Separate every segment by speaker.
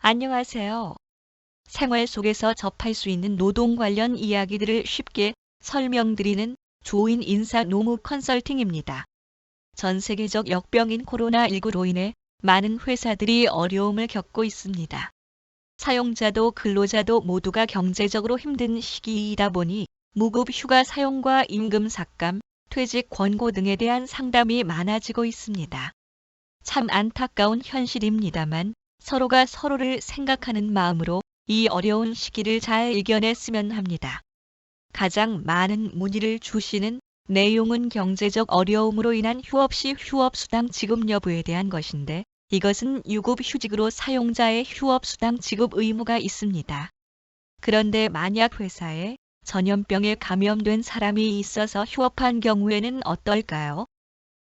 Speaker 1: 안녕하세요. 생활 속에서 접할 수 있는 노동 관련 이야기들을 쉽게 설명드리는 조인 인사 노무 컨설팅입니다. 전 세계적 역병인 코로나19로 인해 많은 회사들이 어려움을 겪고 있습니다. 사용자도 근로자도 모두가 경제적으로 힘든 시기이다 보니 무급 휴가 사용과 임금 삭감, 퇴직 권고 등에 대한 상담이 많아지고 있습니다. 참 안타까운 현실입니다만 서로가 서로를 생각하는 마음으로 이 어려운 시기를 잘 이겨냈으면 합니다. 가장 많은 문의를 주시는 내용은 경제적 어려움으로 인한 휴업 시 휴업수당 지급 여부에 대한 것인데, 이것은 유급휴직으로 사용자의 휴업수당 지급 의무가 있습니다. 그런데 만약 회사에 전염병에 감염된 사람이 있어서 휴업한 경우에는 어떨까요?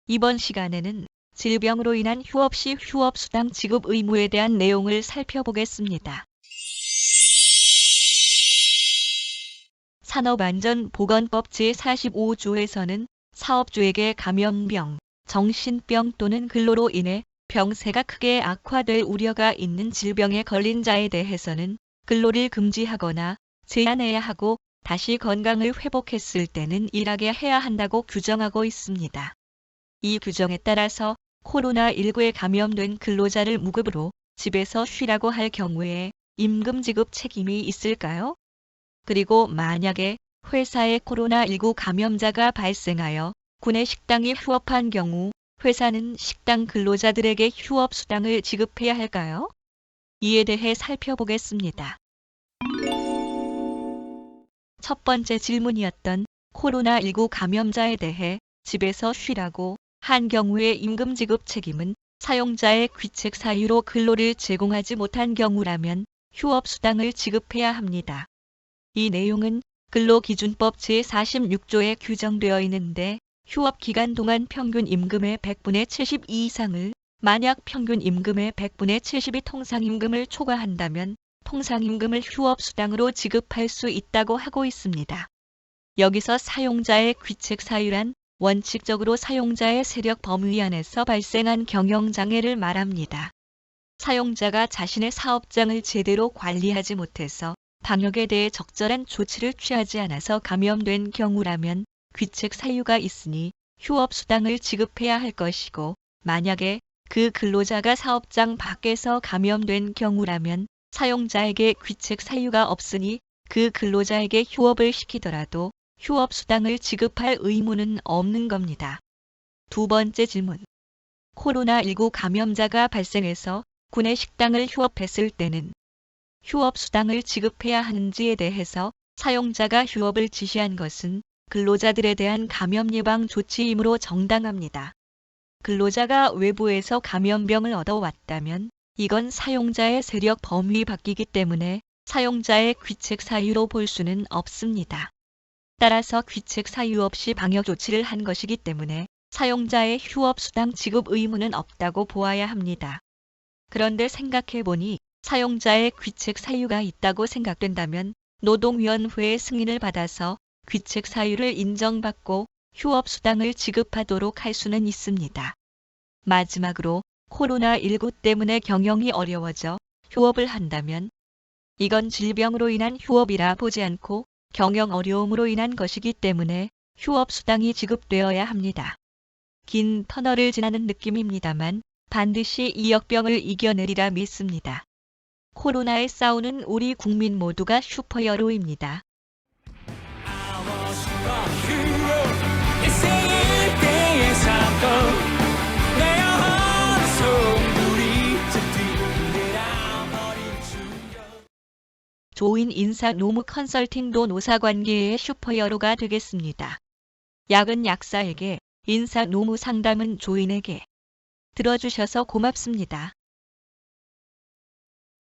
Speaker 1: 이번 시간에는 질병으로 인한 휴업 시 휴업수당 지급 의무에 대한 내용을 살펴보겠습니다. 산업안전보건법 제45조에서는 사업주에게 감염병, 정신병 또는 근로로 인해 병세가 크게 악화될 우려가 있는 질병에 걸린 자에 대해서는 근로를 금지하거나 제한해야 하고 다시 건강을 회복했을 때는 일하게 해야 한다고 규정하고 있습니다. 이 규정에 따라서 코로나19에 감염된 근로자를 무급으로 집에서 쉬라고 할 경우에 임금 지급 책임이 있을까요? 그리고 만약에 회사에 코로나19 감염자가 발생하여 구내 식당이 휴업한 경우 회사는 식당 근로자들에게 휴업 수당을 지급해야 할까요? 이에 대해 살펴보겠습니다. 첫 번째 질문이었던 코로나19 감염자에 대해 집에서 쉬라고 한 경우의 임금 지급 책임은 사용자의 귀책 사유로 근로를 제공하지 못한 경우라면 휴업수당을 지급해야 합니다. 이 내용은 근로기준법 제46조에 규정되어 있는데, 휴업 기간 동안 평균 임금의 100분의 72 이상을, 만약 평균 임금의 100분의 70이 통상임금을 초과한다면 통상임금을 휴업수당으로 지급할 수 있다고 하고 있습니다. 여기서 사용자의 귀책 사유란 원칙적으로 사용자의 세력 범위 안에서 발생한 경영장애를 말합니다. 사용자가 자신의 사업장을 제대로 관리하지 못해서 방역에 대해 적절한 조치를 취하지 않아서 감염된 경우라면 귀책 사유가 있으니 휴업수당을 지급해야 할 것이고, 만약에 그 근로자가 사업장 밖에서 감염된 경우라면 사용자에게 귀책 사유가 없으니 그 근로자에게 휴업을 시키더라도 휴업수당을 지급할 의무는 없는 겁니다. 두 번째 질문. 코로나19 감염자가 발생해서 구내 식당을 휴업했을 때는 휴업수당을 지급해야 하는지에 대해서 사용자가 휴업을 지시한 것은 근로자들에 대한 감염 예방 조치이므로 정당합니다. 근로자가 외부에서 감염병을 얻어왔다면 이건 사용자의 세력 범위 밖이기 때문에 사용자의 귀책 사유로 볼 수는 없습니다. 따라서 귀책 사유 없이 방역 조치를 한 것이기 때문에 사용자의 휴업수당 지급 의무는 없다고 보아야 합니다. 그런데 생각해보니 사용자의 귀책 사유가 있다고 생각된다면 노동위원회의 승인을 받아서 귀책 사유를 인정받고 휴업수당을 지급하도록 할 수는 있습니다. 마지막으로 코로나19 때문에 경영이 어려워져 휴업을 한다면 이건 질병으로 인한 휴업이라 보지 않고 경영 어려움으로 인한 것이기 때문에 휴업수당이 지급되어야 합니다. 긴 터널을 지나는 느낌입니다만 반드시 이 역병을 이겨내리라 믿습니다. 코로나에 싸우는 우리 국민 모두가 슈퍼히어로입니다. 조인 인사 노무 컨설팅도 노사관계의 슈퍼히어로가 되겠습니다. 약은 약사에게, 인사 노무 상담은 조인에게. 들어주셔서 고맙습니다.